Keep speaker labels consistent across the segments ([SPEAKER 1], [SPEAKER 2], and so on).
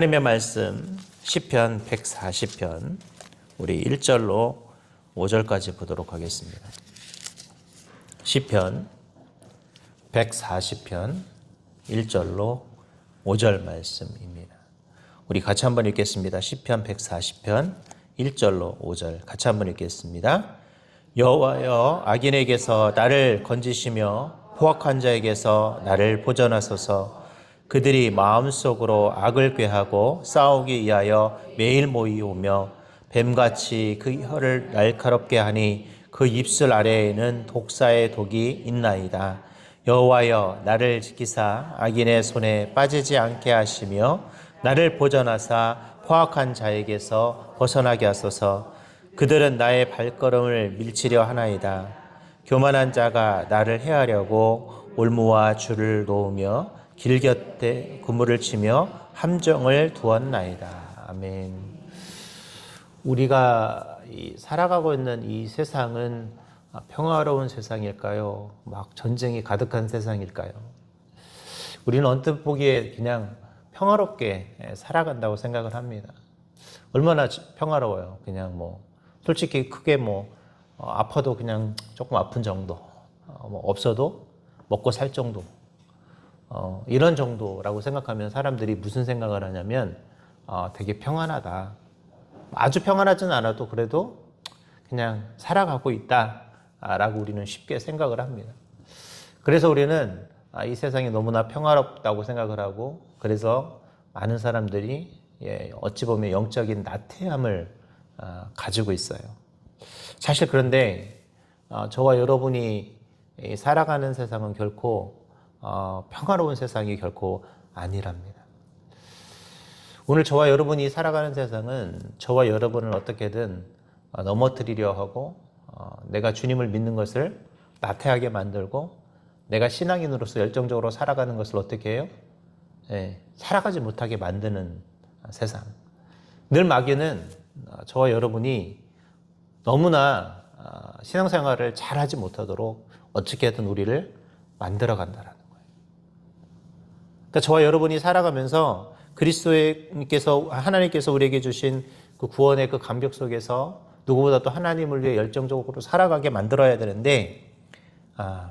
[SPEAKER 1] 하나님의 말씀 시편 140편 우리 1절로 5절까지 보도록 하겠습니다. 시편 140편 1절로 5절 말씀입니다. 우리 같이 한번 읽겠습니다. 시편 140편 1절로 5절 같이 한번 읽겠습니다. 여호와여, 악인에게서 나를 건지시며 포악한 자에게서 나를 보전하소서. 그들이 마음속으로 악을 꾀하고 싸우기 위하여 매일 모이오며 뱀같이 그 혀를 날카롭게 하니 그 입술 아래에는 독사의 독이 있나이다. 여호와여, 나를 지키사 악인의 손에 빠지지 않게 하시며 나를 보전하사 포악한 자에게서 벗어나게 하소서. 그들은 나의 발걸음을 밀치려 하나이다. 교만한 자가 나를 해하려고 올무와 줄을 놓으며 길 곁에 그물을 치며 함정을 두었나이다. 아멘. 우리가 살아가고 있는 이 세상은 평화로운 세상일까요? 막 전쟁이 가득한 세상일까요? 우리는 언뜻 보기에 그냥 평화롭게 살아간다고 생각을 합니다. 얼마나 평화로워요. 그냥 솔직히 크게 아파도 그냥 조금 아픈 정도, 없어도 먹고 살 정도, 이런 정도라고 생각하면 사람들이 무슨 생각을 하냐면 되게 평안하다. 아주 평안하진 않아도 그래도 그냥 살아가고 있다라고 우리는 쉽게 생각을 합니다. 그래서 우리는 이 세상이 너무나 평화롭다고 생각을 하고, 그래서 많은 사람들이 어찌 보면 영적인 나태함을 가지고 있어요. 사실 그런데 저와 여러분이 살아가는 세상은 결코 평화로운 세상이 결코 아니랍니다. 오늘 저와 여러분이 살아가는 세상은 저와 여러분을 어떻게든 넘어뜨리려 하고, 내가 주님을 믿는 것을 나태하게 만들고, 내가 신앙인으로서 열정적으로 살아가는 것을 어떻게 해요? 살아가지 못하게 만드는 세상. 늘 마귀는 저와 여러분이 너무나 신앙생활을 잘하지 못하도록 어떻게든 우리를 만들어 간다라는 거예요. 그러니까 저와 여러분이 살아가면서 그리스도께서, 하나님께서 우리에게 주신 그 구원의 그 감격 속에서 누구보다 또 하나님을 위해 열정적으로 살아가게 만들어야 되는데,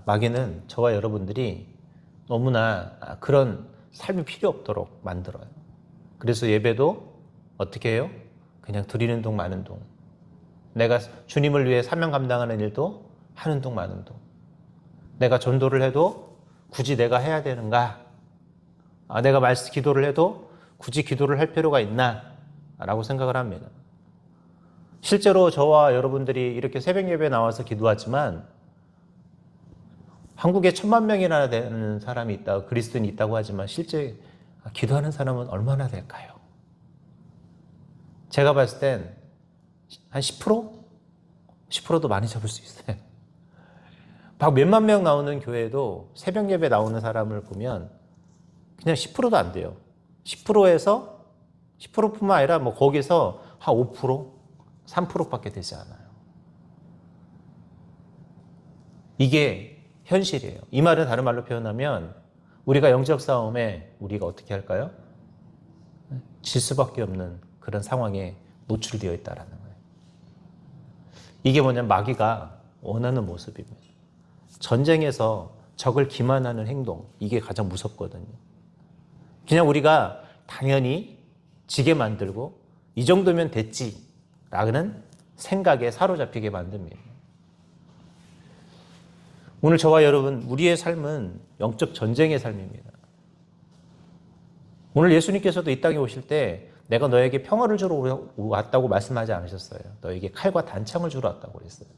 [SPEAKER 1] 마귀는 저와 여러분들이 너무나 그런 삶이 필요 없도록 만들어요. 그래서 예배도 어떻게 해요? 그냥 드리는 동 마는 동. 내가 주님을 위해 사명 감당하는 일도 하는 동 마는 동. 내가 전도를 해도 굳이 내가 해야 되는가? 내가 말씀 기도를 해도 굳이 기도를 할 필요가 있나? 라고 생각을 합니다. 실제로 저와 여러분들이 이렇게 새벽 예배에 나와서 기도하지만 한국에 1000만 명이나 되는 사람이 있다, 그리스도인이 있다고 하지만 실제 기도하는 사람은 얼마나 될까요? 제가 봤을 땐 한 10%? 10%도 많이 잡을 수 있어요. 막 몇만 명 나오는 교회도 새벽 예배 나오는 사람을 보면 그냥 10%도 안 돼요. 10%에서 10%뿐만 아니라 거기서 한 5%, 3%밖에 되지 않아요. 이게 현실이에요. 이 말은 다른 말로 표현하면 우리가 영적 싸움에 우리가 어떻게 할까요? 질 수밖에 없는 그런 상황에 노출되어 있다라는 거예요. 이게 뭐냐면 마귀가 원하는 모습입니다. 전쟁에서 적을 기만하는 행동, 이게 가장 무섭거든요. 그냥 우리가 당연히 지게 만들고 이 정도면 됐지라는 생각에 사로잡히게 만듭니다. 오늘 저와 여러분, 우리의 삶은 영적 전쟁의 삶입니다. 오늘 예수님께서도 이 땅에 오실 때 내가 너에게 평화를 주러 왔다고 말씀하지 않으셨어요. 너에게 칼과 단창을 주러 왔다고 그랬어요.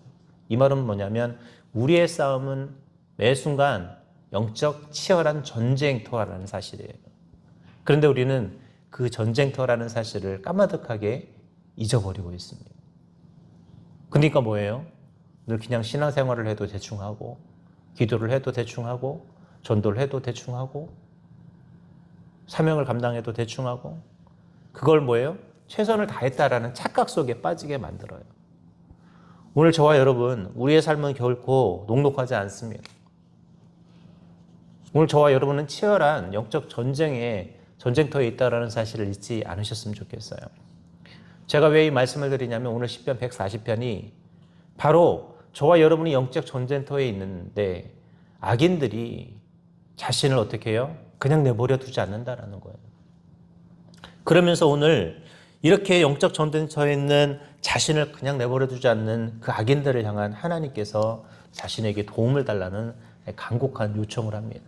[SPEAKER 1] 이 말은 뭐냐면 우리의 싸움은 매 순간 영적 치열한 전쟁터라는 사실이에요. 그런데 우리는 그 전쟁터라는 사실을 까마득하게 잊어버리고 있습니다. 그러니까 뭐예요? 늘 그냥 신앙생활을 해도 대충하고, 기도를 해도 대충하고, 전도를 해도 대충하고, 사명을 감당해도 대충하고, 그걸 뭐예요? 최선을 다했다라는 착각 속에 빠지게 만들어요. 오늘 저와 여러분, 우리의 삶은 결코 녹록하지 않습니다. 오늘 저와 여러분은 치열한 영적 전쟁에 전쟁터에 있다라는 사실을 잊지 않으셨으면 좋겠어요. 제가 왜 이 말씀을 드리냐면 오늘 시편 140편이 바로 저와 여러분이 영적 전쟁터에 있는데 악인들이 자신을 어떻게 해요? 그냥 내버려 두지 않는다라는 거예요. 그러면서 오늘 이렇게 영적 전쟁터에 있는 자신을 그냥 내버려 두지 않는 그 악인들을 향한 하나님께서 자신에게 도움을 달라는 간곡한 요청을 합니다.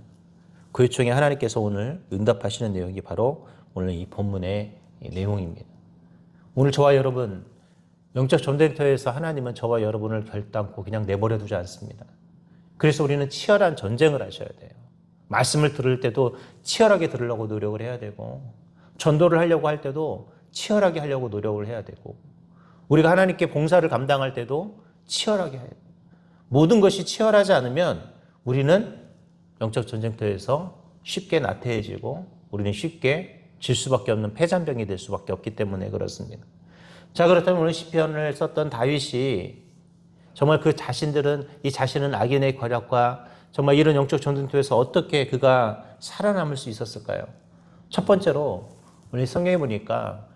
[SPEAKER 1] 그 요청에 하나님께서 오늘 응답하시는 내용이 바로 오늘 이 본문의 내용입니다. 오늘 저와 여러분 영적 전쟁터에서 하나님은 저와 여러분을 결단코 그냥 내버려 두지 않습니다. 그래서 우리는 치열한 전쟁을 하셔야 돼요. 말씀을 들을 때도 치열하게 들으려고 노력을 해야 되고 전도를 하려고 할 때도 치열하게 하려고 노력을 해야 되고 우리가 하나님께 봉사를 감당할 때도 치열하게 해야 돼요. 모든 것이 치열하지 않으면 우리는 영적 전쟁터에서 쉽게 나태해지고 우리는 쉽게 질 수밖에 없는 패잔병이 될 수밖에 없기 때문에 그렇습니다. 자, 그렇다면 오늘 시편을 썼던 다윗이 정말 그 자신들은 이 자신은 악인의 권력과 정말 이런 영적 전쟁터에서 어떻게 그가 살아남을 수 있었을까요? 첫 번째로 우리 성경에 보니까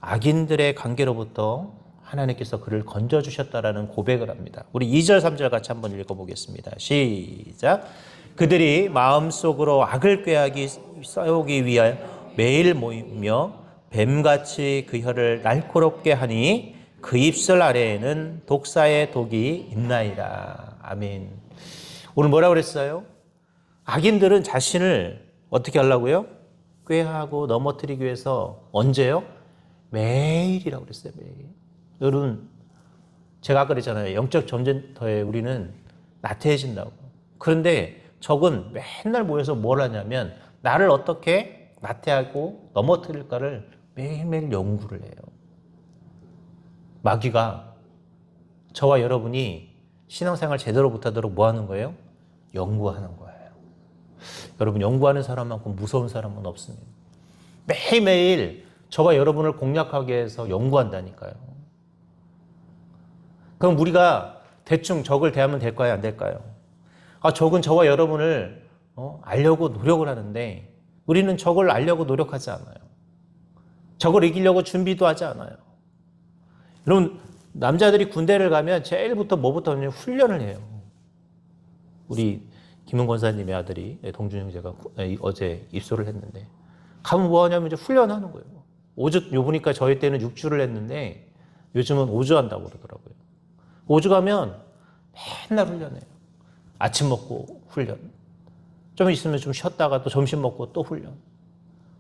[SPEAKER 1] 악인들의 관계로부터 하나님께서 그를 건져주셨다라는 고백을 합니다. 우리 2절 3절 같이 한번 읽어보겠습니다. 시작. 그들이 마음속으로 악을 꾀하기 싸우기 위하여 매일 모이며 뱀같이 그 혀를 날카롭게 하니 그 입술 아래에는 독사의 독이 있나이다. 아멘. 오늘 뭐라고 그랬어요? 악인들은 자신을 어떻게 하려고요? 꾀하고 넘어뜨리기 위해서 언제요? 매일이라고 그랬어요. 매일. 여러분, 제가 아까 그랬잖아요. 영적 전쟁터에 우리는 나태해진다고. 그런데 적은 맨날 모여서 뭘 하냐면 나를 어떻게 나태하고 넘어뜨릴까를 매일매일 연구를 해요. 마귀가 저와 여러분이 신앙생활 제대로 못하도록 뭐 하는 거예요? 연구하는 거예요. 여러분, 연구하는 사람만큼 무서운 사람은 없습니다. 매일매일 저와 여러분을 공략하기 위해서 연구한다니까요. 그럼 우리가 대충 적을 대하면 될까요? 안 될까요? 적은 저와 여러분을 알려고 노력을 하는데 우리는 적을 알려고 노력하지 않아요. 적을 이기려고 준비도 하지 않아요. 여러분, 남자들이 군대를 가면 제일부터 뭐부터 하냐면 훈련을 해요. 우리 김은 권사님의 아들이 동준 형제가 어제 입소를 했는데 가면 뭐 하냐면 이제 훈련하는 거예요. 5주, 요 보니까 저희 때는 6주를 했는데 요즘은 5주 한다고 그러더라고요. 5주 가면 맨날 훈련해요. 아침 먹고 훈련. 좀 있으면 좀 쉬었다가 또 점심 먹고 또 훈련.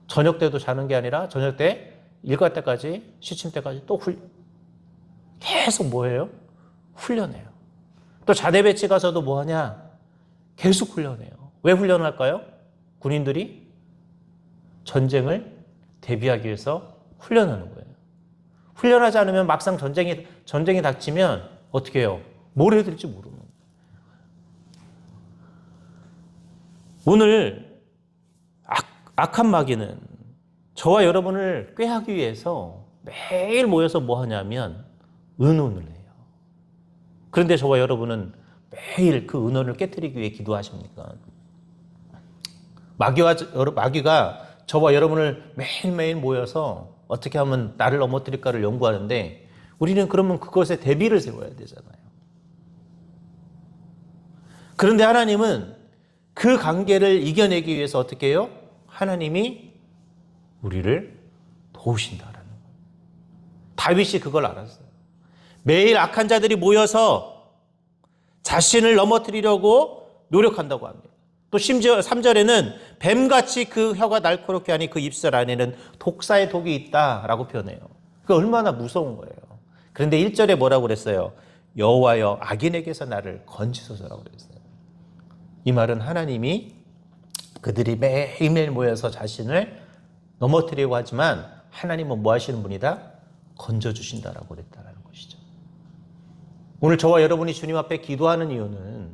[SPEAKER 1] 저녁 때도 자는 게 아니라 저녁 때 일과 때까지 시침 때까지 또 훈련. 계속 뭐해요? 훈련해요. 또 자대 배치 가서도 뭐 하냐? 계속 훈련해요. 왜 훈련할까요? 군인들이 전쟁을 대비하기 위해서 훈련하는 거예요. 훈련하지 않으면 막상 전쟁이 닥치면 어떻게 해요? 뭘 해야 될지 모르는 거예요. 오늘 악한 마귀는 저와 여러분을 꾀하기 위해서 매일 모여서 뭐 하냐면 의논을 해요. 그런데 저와 여러분은 매일 그 의논을 깨뜨리기 위해 기도하십니까? 마귀가 저와 여러분을 매일매일 모여서 어떻게 하면 나를 넘어뜨릴까를 연구하는데 우리는 그러면 그것에 대비를 세워야 되잖아요. 그런데 하나님은 그 관계를 이겨내기 위해서 어떻게 해요? 하나님이 우리를 도우신다라는 거예요. 다윗이 그걸 알았어요. 매일 악한 자들이 모여서 자신을 넘어뜨리려고 노력한다고 합니다. 또 심지어 3절에는 뱀같이 그 혀가 날카롭게 하니 그 입술 안에는 독사의 독이 있다라고 표현해요. 그 얼마나 무서운 거예요. 그런데 1절에 뭐라고 그랬어요? 여호와여 악인에게서 나를 건지소서라고 그랬어요. 이 말은 하나님이 그들이 매일매일 모여서 자신을 넘어뜨리려고 하지만 하나님은 뭐 하시는 분이다? 건져주신다라고 그랬다는 것이죠. 오늘 저와 여러분이 주님 앞에 기도하는 이유는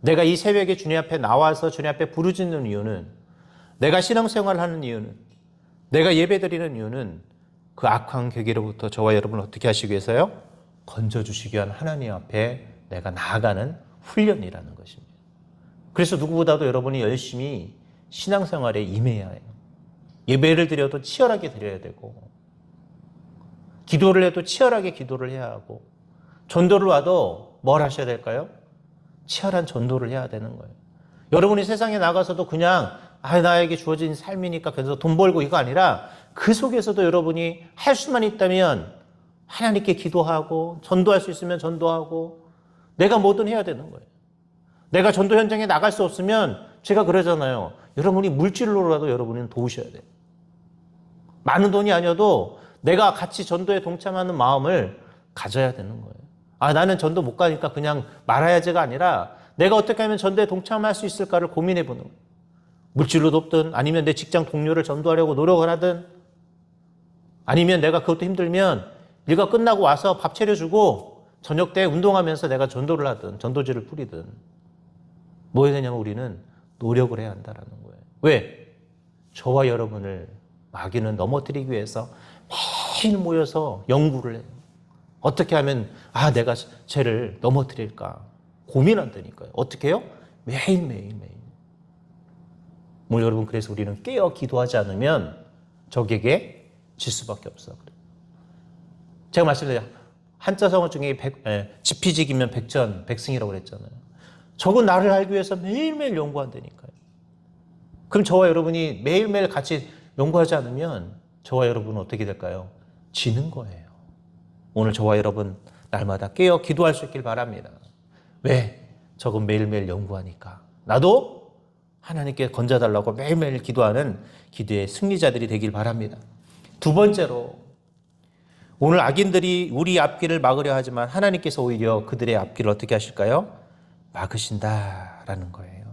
[SPEAKER 1] 내가 이 새벽에 주님 앞에 나와서 주님 앞에 부르짖는 이유는 내가 신앙생활을 하는 이유는 내가 예배드리는 이유는 그 악한 계기로부터 저와 여러분을 어떻게 하시기 위해서요? 건져주시기 위한 하나님 앞에 내가 나아가는 훈련이라는 것입니다. 그래서 누구보다도 여러분이 열심히 신앙생활에 임해야 해요. 예배를 드려도 치열하게 드려야 되고, 기도를 해도 치열하게 기도를 해야 하고, 전도를 와도 뭘 하셔야 될까요? 치열한 전도를 해야 되는 거예요. 여러분이 세상에 나가서도 그냥 나에게 주어진 삶이니까 그래서 돈 벌고 이거 아니라 그 속에서도 여러분이 할 수만 있다면 하나님께 기도하고 전도할 수 있으면 전도하고 내가 뭐든 해야 되는 거예요. 내가 전도 현장에 나갈 수 없으면 제가 그러잖아요. 여러분이 물질로라도 여러분은 도우셔야 돼요. 많은 돈이 아니어도 내가 같이 전도에 동참하는 마음을 가져야 되는 거예요. 나는 전도 못 가니까 그냥 말아야지가 아니라 내가 어떻게 하면 전도에 동참할 수 있을까를 고민해 보는 거예요. 물질로 돕든 아니면 내 직장 동료를 전도하려고 노력을 하든 아니면 내가 그것도 힘들면 일과 끝나고 와서 밥 차려주고 저녁 때 운동하면서 내가 전도를 하든 전도지를 뿌리든 뭐 해야 되냐면 우리는 노력을 해야 한다는 거예요. 왜? 저와 여러분을 마귀는 넘어뜨리기 위해서 매일 모여서 연구를 해요. 어떻게 하면 내가 쟤를 넘어뜨릴까 고민한다니까요. 어떻게 해요? 매일. 뭐 여러분 그래서 우리는 깨어 기도하지 않으면 적에게 질 수밖에 없어. 제가 말씀드려요. 한자 성어 중에 지피지기면 백전백승이라고 그랬잖아요. 적은 나를 알기 위해서 매일매일 연구한다니까요. 그럼 저와 여러분이 매일매일 같이 연구하지 않으면 저와 여러분은 어떻게 될까요? 지는 거예요. 오늘 저와 여러분 날마다 깨어 기도할 수 있길 바랍니다. 왜? 적은 매일매일 연구하니까. 나도 하나님께 건져달라고 매일매일 기도하는 기도의 승리자들이 되길 바랍니다. 두 번째로 오늘 악인들이 우리 앞길을 막으려 하지만 하나님께서 오히려 그들의 앞길을 어떻게 하실까요? 막으신다라는 거예요.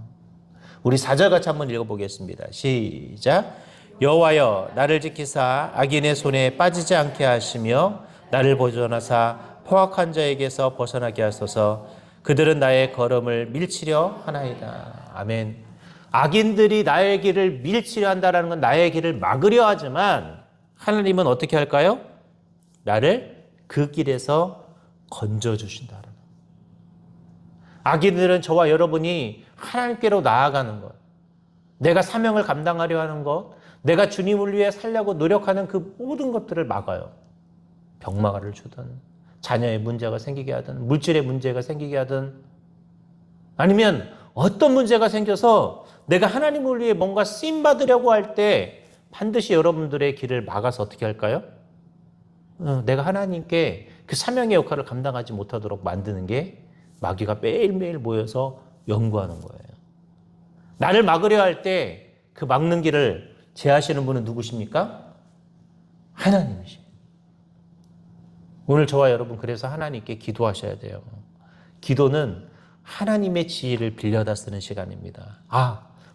[SPEAKER 1] 우리 4절 같이 한번 읽어보겠습니다. 시작. 여호와여 나를 지키사 악인의 손에 빠지지 않게 하시며 나를 보존하사 포악한 자에게서 벗어나게 하소서. 그들은 나의 걸음을 밀치려 하나이다. 아멘. 악인들이 나의 길을 밀치려 한다는 건 나의 길을 막으려 하지만 하나님은 어떻게 할까요? 나를 그 길에서 건져주신다는 거예요. 악인들은 저와 여러분이 하나님께로 나아가는 것, 내가 사명을 감당하려 하는 것, 내가 주님을 위해 살려고 노력하는 그 모든 것들을 막아요. 병마가를 주든 자녀의 문제가 생기게 하든 물질의 문제가 생기게 하든 아니면 어떤 문제가 생겨서 내가 하나님을 위해 뭔가 쓰임받으려고 할 때 반드시 여러분들의 길을 막아서 어떻게 할까요? 내가 하나님께 그 사명의 역할을 감당하지 못하도록 만드는 게 마귀가 매일매일 모여서 연구하는 거예요. 나를 막으려 할 때 그 막는 길을 제하시는 분은 누구십니까? 하나님이십니다. 오늘 저와 여러분 그래서 하나님께 기도하셔야 돼요. 기도는 하나님의 지혜를 빌려다 쓰는 시간입니다.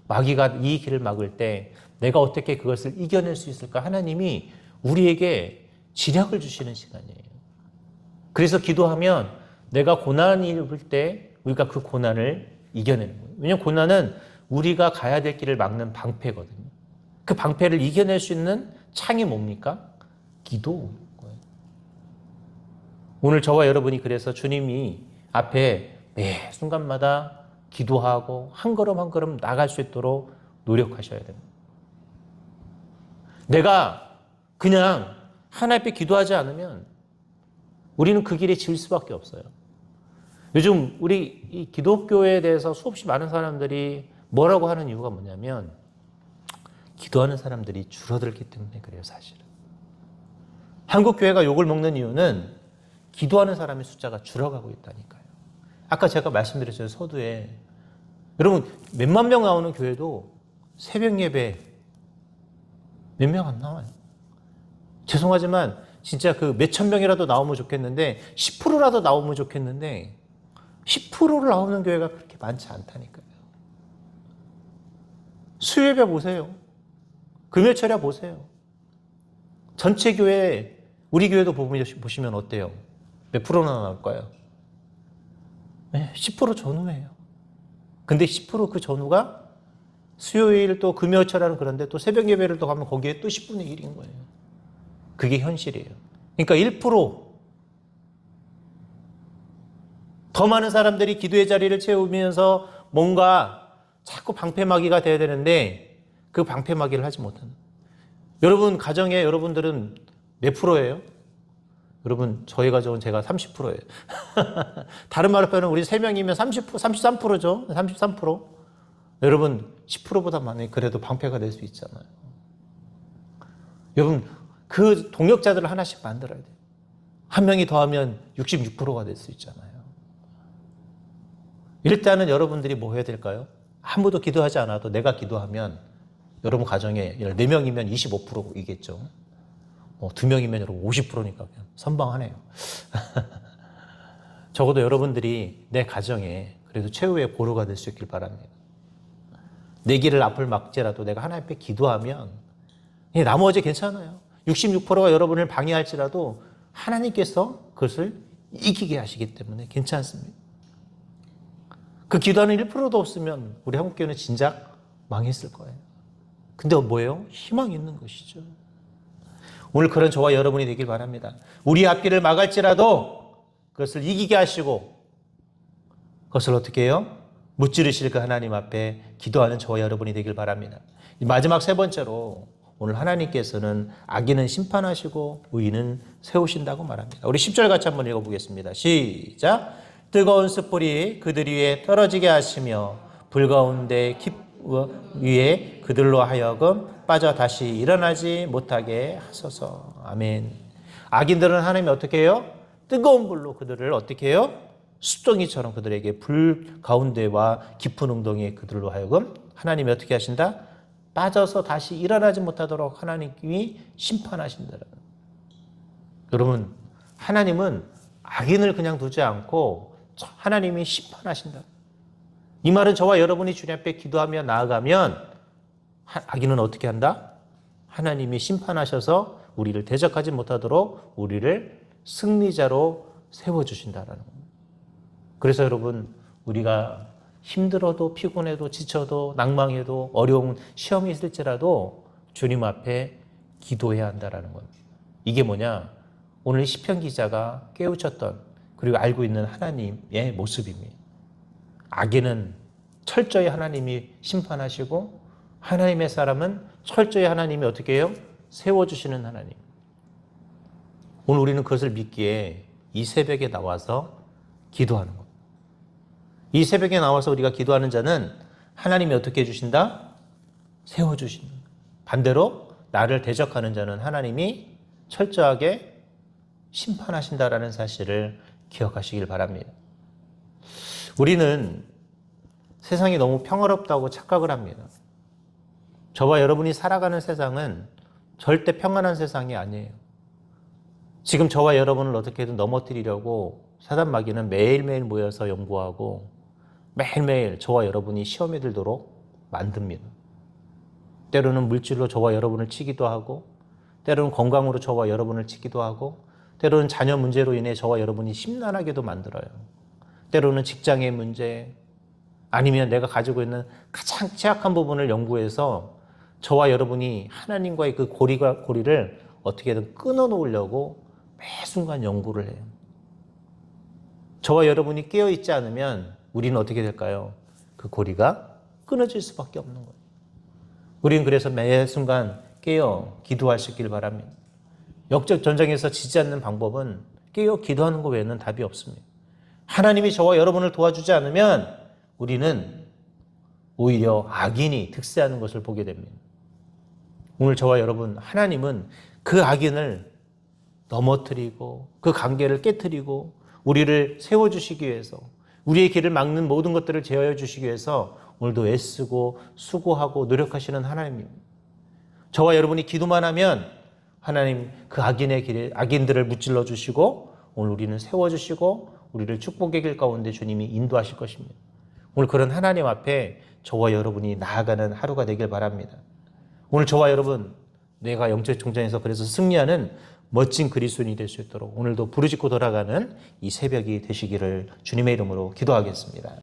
[SPEAKER 1] 마귀가 이 길을 막을 때 내가 어떻게 그것을 이겨낼 수 있을까? 하나님이 우리에게 지략을 주시는 시간이에요. 그래서 기도하면 내가 고난이 올 때 우리가 그 고난을 이겨내는 거예요. 왜냐하면 고난은 우리가 가야 될 길을 막는 방패거든요. 그 방패를 이겨낼 수 있는 창이 뭡니까? 기도인 거예요. 오늘 저와 여러분이 그래서 주님이 앞에 매 순간마다 기도하고 한 걸음 한 걸음 나갈 수 있도록 노력하셔야 됩니다. 내가 그냥 하나님 앞에 기도하지 않으면 우리는 그 길에 질 수밖에 없어요. 요즘 우리 이 기독교에 대해서 수없이 많은 사람들이 뭐라고 하는 이유가 뭐냐면 기도하는 사람들이 줄어들기 때문에 그래요, 사실은. 한국 교회가 욕을 먹는 이유는 기도하는 사람의 숫자가 줄어가고 있다니까요. 아까 제가 말씀드렸어요, 서두에. 여러분, 몇만 명 나오는 교회도 새벽 예배 몇 명 안 나와요. 죄송하지만 진짜 그 몇천 명이라도 나오면 좋겠는데 10%라도 나오면 좋겠는데 10%를 나오는 교회가 그렇게 많지 않다니까요. 수요예배 보세요. 금요철야 보세요. 전체 교회, 우리 교회도 보시면 어때요? 몇 프로나 나올까요? 10% 전후예요. 근데 10% 그 전후가 수요일 또 금요철하는 그런데 또 새벽 예배를 또 가면 거기에 또 10분의 1인 거예요. 그게 현실이에요. 그러니까 1%. 더 많은 사람들이 기도의 자리를 채우면서 뭔가 자꾸 방패막이가 돼야 되는데 그 방패막이를 하지 못하는. 여러분 가정에 여러분들은 몇 프로예요? 여러분 저희 가정은 제가 30%예요. 다른 말로 표현하면 우리 3명이면 30%, 33%죠. 33%. 여러분 10%보다 많이 그래도 방패가 될 수 있잖아요. 여러분 그 동역자들을 하나씩 만들어야 돼요. 한 명이 더하면 66%가 될 수 있잖아요. 일단은 여러분들이 뭐 해야 될까요? 아무도 기도하지 않아도 내가 기도하면 여러분 가정에 4명이면 25%이겠죠. 2명이면 여러분 50%니까 그냥 선방하네요. 적어도 여러분들이 내 가정에 그래도 최후의 보루가 될 수 있길 바랍니다. 내 길을 앞을 막지라도 내가 하나님 앞에 기도하면 나머지 괜찮아요. 66%가 여러분을 방해할지라도 하나님께서 그것을 이기게 하시기 때문에 괜찮습니다. 그 기도하는 1%도 없으면 우리 한국교회는 진작 망했을 거예요. 근데 뭐예요? 희망이 있는 것이죠. 오늘 그런 저와 여러분이 되길 바랍니다. 우리 앞길을 막을지라도 그것을 이기게 하시고 그것을 어떻게 해요? 무찌르실 그 하나님 앞에 기도하는 저와 여러분이 되길 바랍니다. 마지막 세 번째로 오늘 하나님께서는 악인은 심판하시고 의인은 세우신다고 말합니다. 우리 10절 같이 한번 읽어보겠습니다. 시작. 뜨거운 숯불이 그들 위에 떨어지게 하시며 불 가운데 위에 그들로 하여금 빠져 다시 일어나지 못하게 하소서. 아멘. 악인들은 하나님이 어떻게 해요? 뜨거운 불로 그들을 어떻게 해요? 숯덩이처럼 그들에게 불 가운데와 깊은 웅덩이에 그들로 하여금 하나님이 어떻게 하신다? 빠져서 다시 일어나지 못하도록 하나님이 심판하신다. 여러분, 하나님은 악인을 그냥 두지 않고 하나님이 심판하신다. 이 말은 저와 여러분이 주님 앞에 기도하며 나아가면 악인은 어떻게 한다? 하나님이 심판하셔서 우리를 대적하지 못하도록 우리를 승리자로 세워주신다라는 겁니다. 그래서 여러분, 우리가 힘들어도 피곤해도 지쳐도 낭망해도 어려운 시험이 있을지라도 주님 앞에 기도해야 한다라는 겁니다. 이게 뭐냐? 오늘 시편 기자가 깨우쳤던 그리고 알고 있는 하나님의 모습입니다. 악인은 철저히 하나님이 심판하시고 하나님의 사람은 철저히 하나님이 어떻게 해요? 세워주시는 하나님. 오늘 우리는 그것을 믿기에 이 새벽에 나와서 기도하는 겁니다. 이 새벽에 나와서 우리가 기도하는 자는 하나님이 어떻게 해주신다? 세워주신다. 반대로 나를 대적하는 자는 하나님이 철저하게 심판하신다라는 사실을 기억하시길 바랍니다. 우리는 세상이 너무 평화롭다고 착각을 합니다. 저와 여러분이 살아가는 세상은 절대 평안한 세상이 아니에요. 지금 저와 여러분을 어떻게든 넘어뜨리려고 사단 마귀는 매일매일 모여서 연구하고 매일매일 저와 여러분이 시험에 들도록 만듭니다. 때로는 물질로 저와 여러분을 치기도 하고 때로는 건강으로 저와 여러분을 치기도 하고 때로는 자녀 문제로 인해 저와 여러분이 심란하게도 만들어요. 때로는 직장의 문제 아니면 내가 가지고 있는 가장 취약한 부분을 연구해서 저와 여러분이 하나님과의 그 고리를 어떻게든 끊어놓으려고 매 순간 연구를 해요. 저와 여러분이 깨어있지 않으면 우리는 어떻게 될까요? 그 고리가 끊어질 수밖에 없는 거예요. 우리는 그래서 매 순간 깨어 기도할 수 있길 바랍니다. 역적 전쟁에서 지지 않는 방법은 깨어 기도하는 것 외에는 답이 없습니다. 하나님이 저와 여러분을 도와주지 않으면 우리는 오히려 악인이 득세하는 것을 보게 됩니다. 오늘 저와 여러분, 하나님은 그 악인을 넘어뜨리고 그 관계를 깨뜨리고 우리를 세워주시기 위해서 우리의 길을 막는 모든 것들을 제어해 주시기 위해서 오늘도 애쓰고 수고하고 노력하시는 하나님입니다. 저와 여러분이 기도만 하면 하나님 그 악인의 길에 악인들을 무찔러 주시고 오늘 우리는 세워주시고 우리를 축복의 길 가운데 주님이 인도하실 것입니다. 오늘 그런 하나님 앞에 저와 여러분이 나아가는 하루가 되길 바랍니다. 오늘 저와 여러분 내가 영적 총장에서 그래서 승리하는 멋진 그리스도인이 될 수 있도록 오늘도 부르짖고 돌아가는 이 새벽이 되시기를 주님의 이름으로 기도하겠습니다.